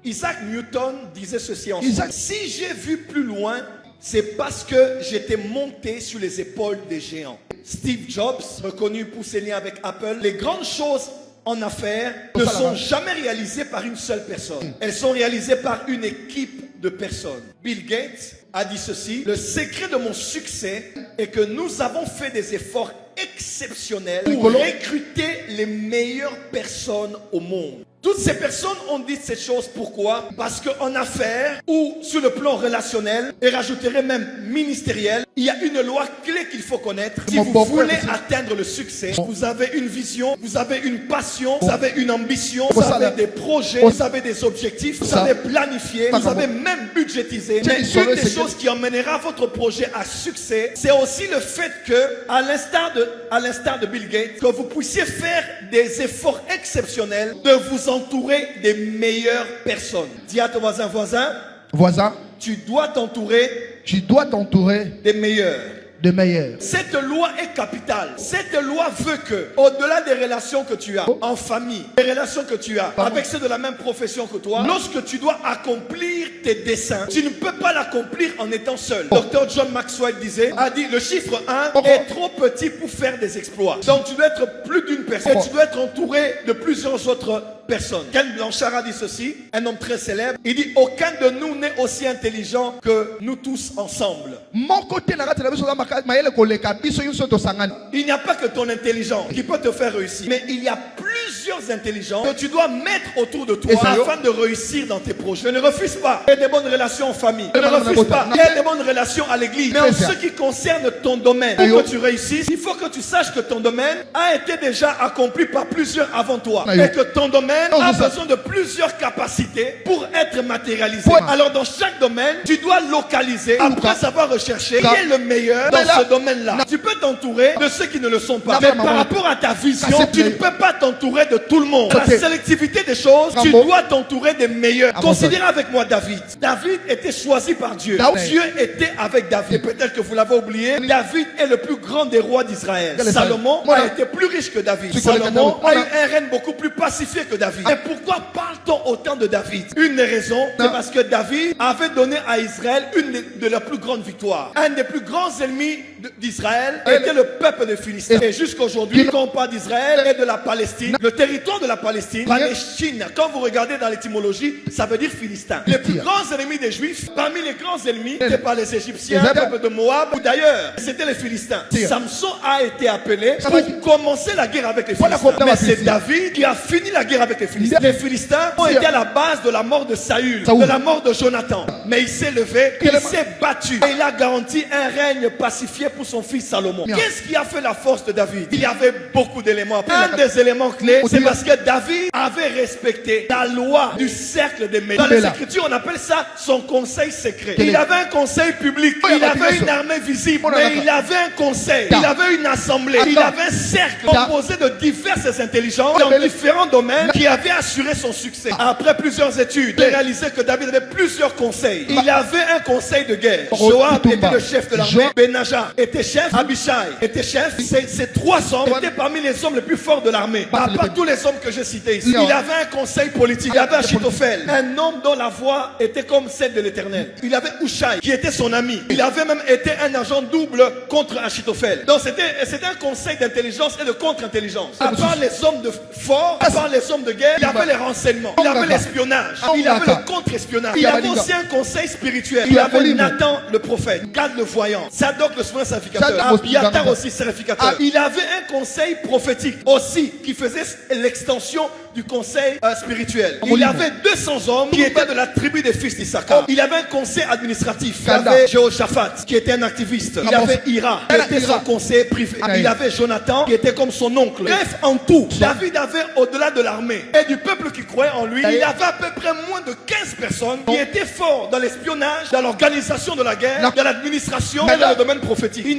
Isaac Newton disait ceci ensemble. Si j'ai vu plus loin, c'est parce que j'étais monté sur les épaules des géants. Steve Jobs, reconnu pour ses liens avec Apple, les grandes choses en affaires ne sont jamais réalisées par une seule personne. Elles sont réalisées par une équipe de personnes. Bill Gates a dit ceci: le secret de mon succès est que nous avons fait des efforts exceptionnels pour recruter les meilleures personnes au monde. Toutes ces personnes ont dit cette chose. Pourquoi? Parce qu'en affaires ou sur le plan relationnel, et rajouterait même ministériel, il y a une loi clé qu'il faut connaître. Si vous voulez atteindre le succès, vous avez une vision, vous avez une passion, vous avez une ambition, vous avez des projets, vous avez des objectifs, vous avez planifié, vous avez même budgétisé. Mais une des choses qui emmènera votre projet à succès, c'est aussi le fait que, à l'instar de Bill Gates, que vous puissiez faire des efforts exceptionnels de vous entourer des meilleures personnes. Dis à ton voisin, tu dois t'entourer des meilleurs. Cette loi est capitale. Cette loi veut que, au-delà des relations que tu as en famille, des relations que tu as avec ceux de la même profession que toi, lorsque tu dois accomplir tes desseins, tu ne peux pas l'accomplir en étant seul. Dr. John Maxwell a dit le chiffre 1 est trop petit pour faire des exploits. Donc tu dois être plus d'une personne et tu dois être entouré de plusieurs autres personnes. Ken Blanchard a dit ceci, un homme très célèbre. Il dit aucun de nous n'est aussi intelligent que nous tous ensemble. Il n'y a pas que ton intelligence qui peut te faire réussir, mais il y a plusieurs intelligences que tu dois mettre autour de toi afin de réussir dans tes projets. Ne refuse pas. Il y a des bonnes relations en famille. Ne refuse pas. Il y a des bonnes relations à l'église. Mais en ce qui concerne ton domaine, pour que tu réussisses, il faut que tu saches que ton domaine a été déjà accompli par plusieurs avant toi. Et que ton domaine a besoin de plusieurs capacités pour être matérialisé. Alors dans chaque domaine, tu dois localiser, après avoir recherché, qui est le meilleur dans ce domaine-là. Tu peux t'entourer de ceux qui ne le sont pas. Mais par rapport à ta vision, tu ne peux pas t'entourer de tout le monde. La sélectivité des choses, tu dois t'entourer des meilleurs. Considérez avec moi David. David était choisi par Dieu. Dieu était avec David. Et peut-être que vous l'avez oublié, David est le plus grand des rois d'Israël. Salomon a été plus riche que David. Salomon a eu un règne beaucoup plus pacifié que David. Et pourquoi parle-t-on autant de David? Une des raisons, c'est parce que David avait donné à Israël une de leurs plus grandes victoires. Un des plus grands ennemis d'Israël était le peuple des Philistins. Et jusqu'aujourd'hui, quand on parle d'Israël et de la Palestine, le territoire de la Palestine, Palestine, quand vous regardez dans l'étymologie, ça veut dire Philistin. Les plus grands ennemis des Juifs, parmi les grands ennemis, c'était pas les Égyptiens, le peuple de Moab, ou d'ailleurs, c'était les Philistins. Samson a été appelé pour commencer la guerre avec les Philistins. Mais c'est David qui a fini la guerre avec les Philistins. Les Philistins ont été à la base de la mort de Saül, de la mort de Jonathan. Mais il s'est levé, il s'est battu et il a garanti un règne pacifié pour son fils Salomon. Qu'est-ce qui a fait la force de David? Il y avait beaucoup d'éléments. Un des éléments clés, c'est parce que David avait respecté la loi du cercle des médias. Dans les Écritures, on appelle ça son conseil secret. Il avait un conseil public, il avait une armée visible, mais il avait un conseil, il avait une assemblée, il avait un cercle composé de diverses intelligences dans différents domaines qui avaient assuré son succès. Après plusieurs études, il a réalisé que David avait plusieurs conseils. Il avait un conseil de guerre. Joab était le chef de l'armée, Benaja était chef, Abishai était chef. Ces trois hommes étaient parmi les hommes les plus forts de l'armée. À part tous les hommes que j'ai cités ici. Il avait un conseil politique. Il avait Achitophel, un homme dont la voix était comme celle de l'Éternel. Il avait Hushai, qui était son ami. Il avait même été un agent double contre Achitophel. Donc c'était un conseil d'intelligence et de contre-intelligence. À part les hommes de fort, à part les hommes de guerre, il avait les renseignements, il avait l'espionnage, il avait le contre-espionnage. Il avait aussi un conseil spirituel. Il avait Nathan le prophète, Gad le voyant, Zadok le souverain sacrificateur, Abiatar aussi sacrificateur. Il avait un conseil prophétique aussi qui faisait l'extension du conseil spirituel. Il avait 200 hommes qui étaient de la tribu des fils d'Issachar. Il avait un conseil administratif. Il avait Jehoshaphat qui était un activiste. Il avait Ira qui était son conseiller privé. Il avait Jonathan qui était comme son oncle. Bref, en tout, David avait au-delà de l'armée et du peuple qui croyait en lui, il avait à peu près moins de 15 personnes qui étaient forts dans l'espionnage, dans l'organisation de la guerre, dans l'administration et dans le domaine prophétique. réussir.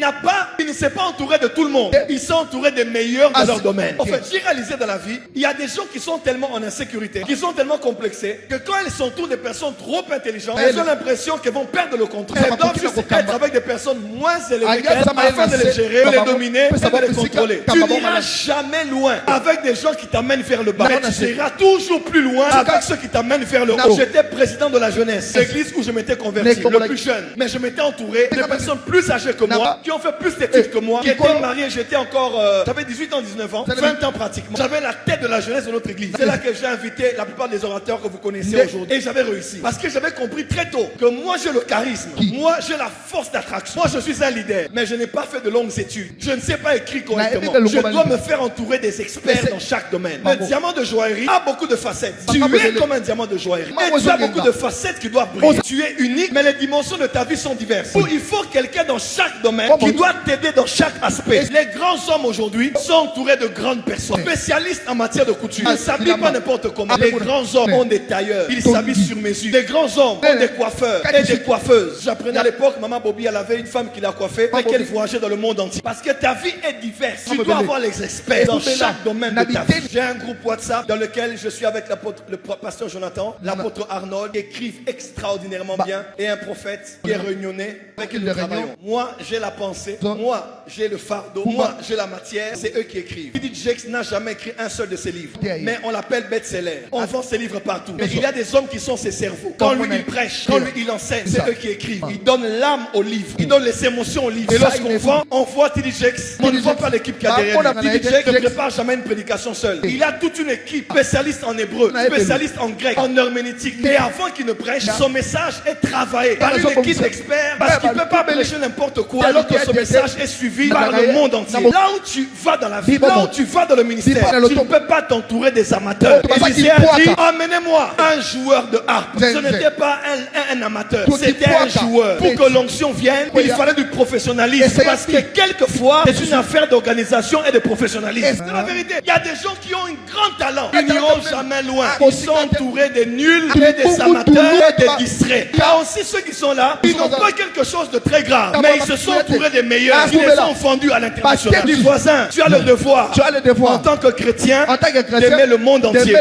Il ne s'est pas entouré de tout le monde. Ils sont entourés des meilleurs de leur domaine. En fait, j'ai réalisé dans la vie, il y a des gens qui sont tellement en insécurité, qui sont tellement complexés, que quand ils s'entourent des personnes trop intelligentes, ils ont l'impression qu'elles vont perdre le contrôle. Elles doivent juste être avec des personnes moins élevées qu'elles afin de les gérer, de les dominer et de les contrôler. Tu n'iras jamais loin avec des gens qui t'amènent vers le bas. Mais tu iras toujours plus loin avec ceux qui t'amènent vers le haut. J'étais président de la jeunesse, l'église où je m'étais converti, le plus jeune. Mais je m'étais entouré de personnes plus âgées que moi, qui ont fait plus d'études que moi, qui étaient mariées. J'étais encore, j'avais 18 ans, 19 ans, 20 ans pratiquement. J'avais la tête de la jeunesse de notre église. C'est là que j'ai invité la plupart des orateurs que vous connaissez aujourd'hui. Et j'avais réussi. Parce que j'avais compris très tôt que moi j'ai le charisme. Moi j'ai la force d'attraction. Moi je suis un leader. Mais je n'ai pas fait de longues études. Je ne sais pas écrire correctement. Je dois me faire entourer des experts dans chaque domaine. Le diamant de joaillerie a beaucoup de facettes. Tu es comme un diamant de joaillerie. Et tu as beaucoup de facettes qui doivent briller. Tu es unique, mais les dimensions de ta vie sont diverses. Il faut quelqu'un dans chaque domaine qui doit t'aider dans chaque aspect. Les grands hommes aujourd'hui sont entourés de grandes personnes, spécialistes en matière de couture. Ils ne s'habillent pas n'importe comment. Les grands hommes ont des tailleurs. Ils s'habillent sur mesure. Les grands hommes ont des coiffeurs et des coiffeuses. J'apprenais à l'époque, maman Bobby, elle avait une femme qui l'a coiffée et qu'elle voyageait dans le monde entier. Parce que ta vie est diverse. Tu dois avoir les experts dans chaque domaine de ta vie. J'ai un groupe WhatsApp dans lequel je suis avec le pasteur Jonathan, l'apôtre Arnold, qui écrivent extraordinairement bien, et un prophète qui est réunionnais avec qui nous travaillons. Moi, j'ai la pensée. Moi, j'ai le fardeau. Moi, j'ai la matière. C'est eux qui écrivent. T.D. Jakes n'a jamais écrit un seul de ses livres. Mais on l'appelle best-seller. On vend ses livres partout. Mais il y a des hommes qui sont ses cerveaux. Quand lui, il prêche, quand lui, il enseigne, c'est eux qui écrivent. Ils donnent l'âme au livre. Ils donnent les émotions au livre. Et lorsqu'on vend, on voit T.D. Jakes. On ne voit pas l'équipe qui a derrière lui. T.D. Jakes ne prépare jamais une prédication seule. Il a toute une équipe spécialiste en hébreu, spécialiste en grec, en herméneutique. Et avant qu'il ne prêche, son message est travaillé par une équipe d'experts parce qu'il ne peut pas prêcher n'importe quoi alors que ce message est suivi par le monde entier. Là où tu vas dans la vie, là où tu vas dans le ministère, tu ne peux pas t'entourer des amateurs. Élisée a dit, amenez-moi un joueur de harpe. Ce n'était pas un amateur, c'était un joueur. Pour que l'onction vienne, il fallait du professionnalisme. Parce que quelquefois, c'est une affaire d'organisation et de professionnalisme. C'est la vérité. Il y a des gens qui ont un grand talent. Ils n'iront jamais loin. Ils sont entourés des nuls, et des amateurs et des distraits. Il y a aussi ceux qui sont là, ils n'ont pas quelque chose de très grave, mais ils se sont entourés des meilleurs. Ils les ont fondus à l'international. Du voisin, tu as le devoir, en tant que chrétien, d'aimer le monde entier.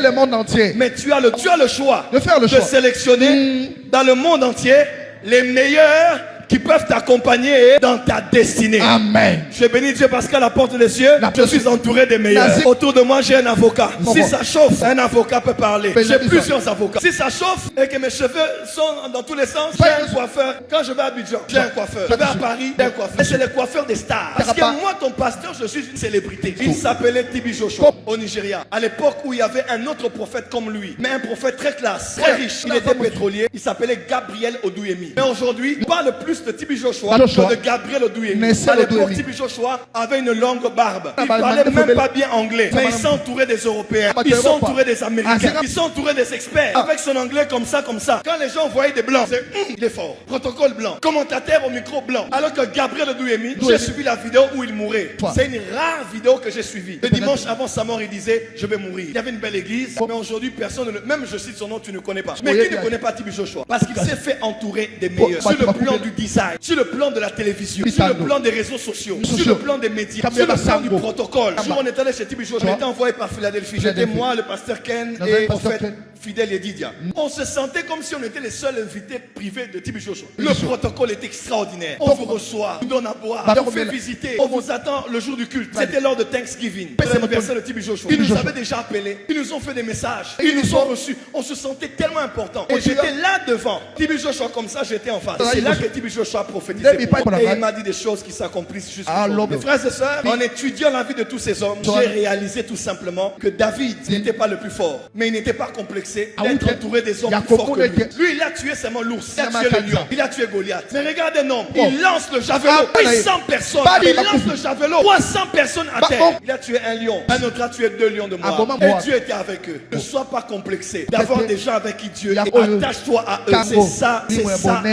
Mais tu as le choix de sélectionner dans le monde entier les meilleurs qui peuvent t'accompagner dans ta destinée. Amen. Je bénis Dieu parce qu'à la porte des cieux, je suis entouré des meilleurs. Autour de moi, j'ai un avocat. Si ça chauffe, un avocat peut parler. J'ai plusieurs avocats. Si ça chauffe et que mes cheveux sont dans tous les sens, j'ai un coiffeur. Quand je vais à Abidjan, j'ai un coiffeur. Je vais à Paris, j'ai un coiffeur. Et c'est les coiffeurs des stars. Parce que moi, ton pasteur, je suis une célébrité. Il s'appelait T.B. Joshua au Nigeria. À l'époque où il y avait un autre prophète comme lui, mais un prophète très classe, très riche. Il était pétrolier. Il s'appelait Gabriel Odouyemi. Mais aujourd'hui, il parle plus de T.B. Joshua que de Gabriel Odouyemi. À l'époque, T.B. Joshua avait une longue barbe. Il parlait même pas bien anglais. Mais il s'entourait des Européens. Il s'entourait des Américains. Il s'entourait des experts. Avec son anglais comme ça. Quand les gens voyaient des blancs, c'est il est fort. Protocole blanc. Commentateur au micro blanc. Alors que Gabriel Odouyemi, j'ai suivi la vidéo où il mourait. C'est une rare vidéo que j'ai suivie. Le dimanche avant sa mort, il disait je vais mourir. Il y avait une belle église, mais aujourd'hui, personne ne le... Même je cite son nom, tu ne connais pas. Mais qui ne connaît pas T.B. Joshua? Parce qu'il s'est fait entourer des meilleurs. Sur le plan du design, sur le plan de la télévision, sur le plan des réseaux sociaux, sur le plan des médias, sur le plan du protocole. Un jour, on est allé chez T.B. Joshua, je m'étais envoyé par Philadelphie. J'étais moi, le pasteur Ken et le prophète Fidèle et Didia. On se sentait comme si on était les seuls invités privés de T.B. Joshua. Le protocole est extraordinaire. On vous reçoit, on vous donne à boire, on vous fait visiter, on vous attend le jour du culte. C'était lors de Thanksgiving, l'anniversaire de T.B. Joshua. Ils nous avaient déjà appelés, ils nous ont fait des messages, ils nous ont reçus. On se sentait tellement important. Et j'étais là devant. T.B. Joshua comme ça, j'étais en face. C'est là que T.B. Joshua prophétisait. Et il m'a dit des choses qui s'accomplissent jusqu'au Mes frères et sœurs, en étudiant la vie de tous ces hommes, j'ai réalisé tout simplement que David n'était pas le plus fort, mais il n'était pas complexé d'être entouré des hommes plus forts que lui. Lui, il a tué seulement l'ours, il a tué le lion, il a tué Goliath. Mais regarde un homme, il lance le javelot, 800 personnes, il lance le javelot, 300 personnes à terre. Il a tué un lion, un autre a tué 2 lions de Moab. Et Dieu était avec eux. Ne sois pas complexé d'avoir des gens avec qui Dieu est. Attache-toi à eux. C'est ça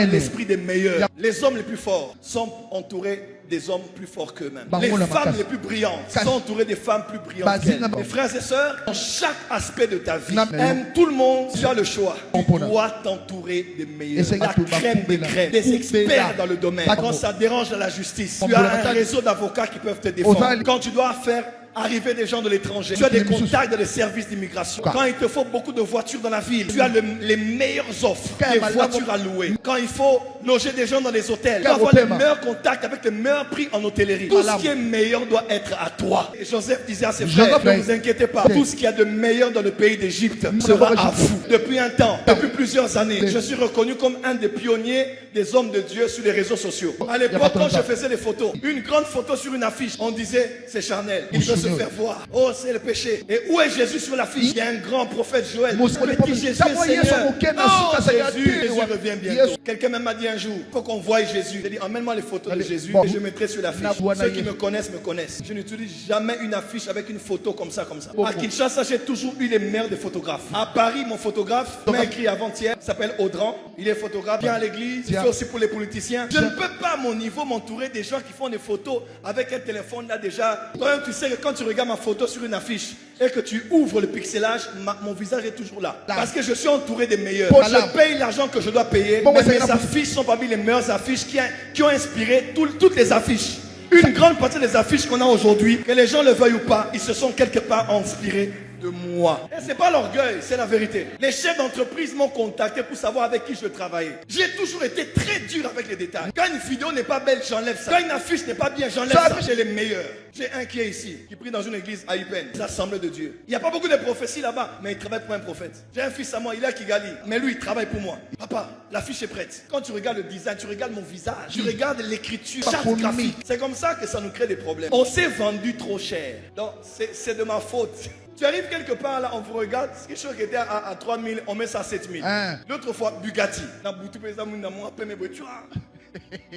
l'esprit des meilleurs. Les hommes les plus forts sont entourés des hommes plus forts qu'eux-mêmes. Les femmes les plus brillantes sont entourées des femmes plus brillantes qu'elles. Mes frères et sœurs, dans chaque aspect de ta vie, aime tout le monde, tu as le choix. Tu dois t'entourer des meilleurs, la crème des crèmes, des experts dans le domaine. Quand ça dérange dans la justice, tu as un réseau d'avocats qui peuvent te défendre. Quand tu dois faire arriver des gens de l'étranger, tu as des contacts dans les services d'immigration. Quand il te faut beaucoup de voitures dans la ville, tu as les meilleures offres, des voitures à louer. Quand il faut loger des gens dans les hôtels, tu vas avoir les meilleurs contacts avec les meilleurs prix en hôtellerie. Tout ce qui est meilleur doit être à toi. Et Joseph disait à ses frères, ne vous inquiétez pas, tout ce qu'il y a de meilleur dans le pays d'Égypte sera à vous. Depuis un temps, depuis plusieurs années, je suis reconnu comme un des pionniers des hommes de Dieu sur les réseaux sociaux. À l'époque, quand je faisais des photos, une grande photo sur une affiche, on disait, c'est Charnel, il veut se faire voir. Oh, c'est le péché. Et où est Jésus sur l'affiche? Il y a un grand prophète Joël. Petit Jésus, Seigneur. Oh, Jésus revient bientôt. Quelqu'un m'a dit un jour, il faut qu'on voie Jésus. J'ai dit, emmène-moi les photos de Jésus et je mettrai sur l'affiche. Ceux qui me connaissent me connaissent. Je n'utilise jamais une affiche avec une photo comme ça, comme ça. À Kinshasa, j'ai toujours eu les meilleurs des photographes. À Paris, mon photographe m'a écrit avant-hier, s'appelle Audran. Il est photographe, vient à l'église, il fait aussi pour les politiciens. Je ne peux pas à mon niveau m'entourer des gens qui font des photos avec un téléphone là déjà. Toi-même, tu sais que quand tu regardes ma photo sur une affiche et que tu ouvres le pixelage, mon visage est toujours là. Parce que je suis entouré des meilleurs. Je paye l'argent que je dois payer, mais mes affiches sont parmi les meilleures affiches qui ont inspiré toutes les affiches. Une grande partie des affiches qu'on a aujourd'hui, que les gens le veuillent ou pas, ils se sont quelque part inspirés de moi. Et c'est pas l'orgueil, c'est la vérité. Les chefs d'entreprise m'ont contacté pour savoir avec qui je veux travailler. J'ai toujours été très dur avec les détails. Quand une vidéo n'est pas belle, j'enlève ça. Quand une affiche n'est pas bien, j'enlève ça. J'ai les meilleurs. J'ai un qui est ici, qui prie dans une église à Upen, l'Assemblée de Dieu. Il n'y a pas beaucoup de prophéties là-bas, mais il travaille pour un prophète. J'ai un fils à moi, il est à Kigali, mais lui, il travaille pour moi. Papa, l'affiche est prête. Quand tu regardes le design, tu regardes mon visage, tu regardes l'écriture, chaque graphique. C'est comme ça que ça nous crée des problèmes. On s'est vendu trop cher. Donc, c'est de ma faute. Tu arrives quelque part là, on vous regarde, quelque chose qui était à 3 000, on met ça à 7 000. L'autre fois, Bugatti.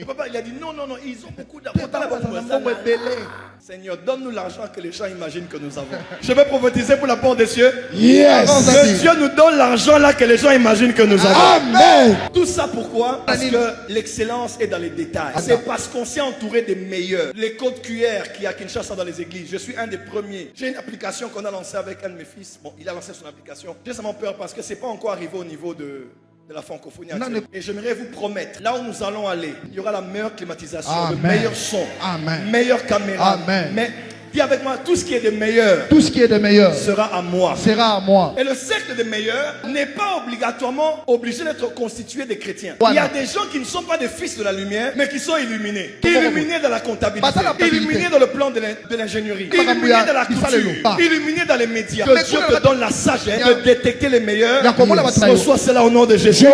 Papa, il a dit non, ils ont beaucoup d'argent. Seigneur, donne-nous l'argent que les gens imaginent que nous avons. Je vais prophétiser pour la porte des cieux. Yes. Que Dieu nous donne l'argent là que les gens imaginent que nous avons. Amen. Tout ça pourquoi? Parce que l'excellence est dans les détails. C'est parce qu'on s'est entouré des meilleurs. Les codes QR qui à Kinshasa dans les églises, je suis un des premiers. J'ai une application qu'on a lancée avec un de mes fils. Bon, il a lancé son application. J'ai seulement peur parce que c'est pas encore arrivé au niveau de la francophonie. Et j'aimerais vous promettre, là où nous allons aller, il y aura la meilleure climatisation, le meilleur son, meilleure caméra. Mais dis avec moi, tout ce qui est de meilleur, sera à moi. Et le cercle des meilleurs n'est pas obligatoirement obligé d'être constitué des chrétiens. Il y a des gens qui ne sont pas des fils de la lumière, mais qui sont illuminés. Illuminés dans la comptabilité, illuminés dans le plan de l'ingénierie, illuminés dans la culture, illuminés dans les médias. Que Dieu te donne la sagesse de détecter les meilleurs. Reçois cela au nom de Jésus.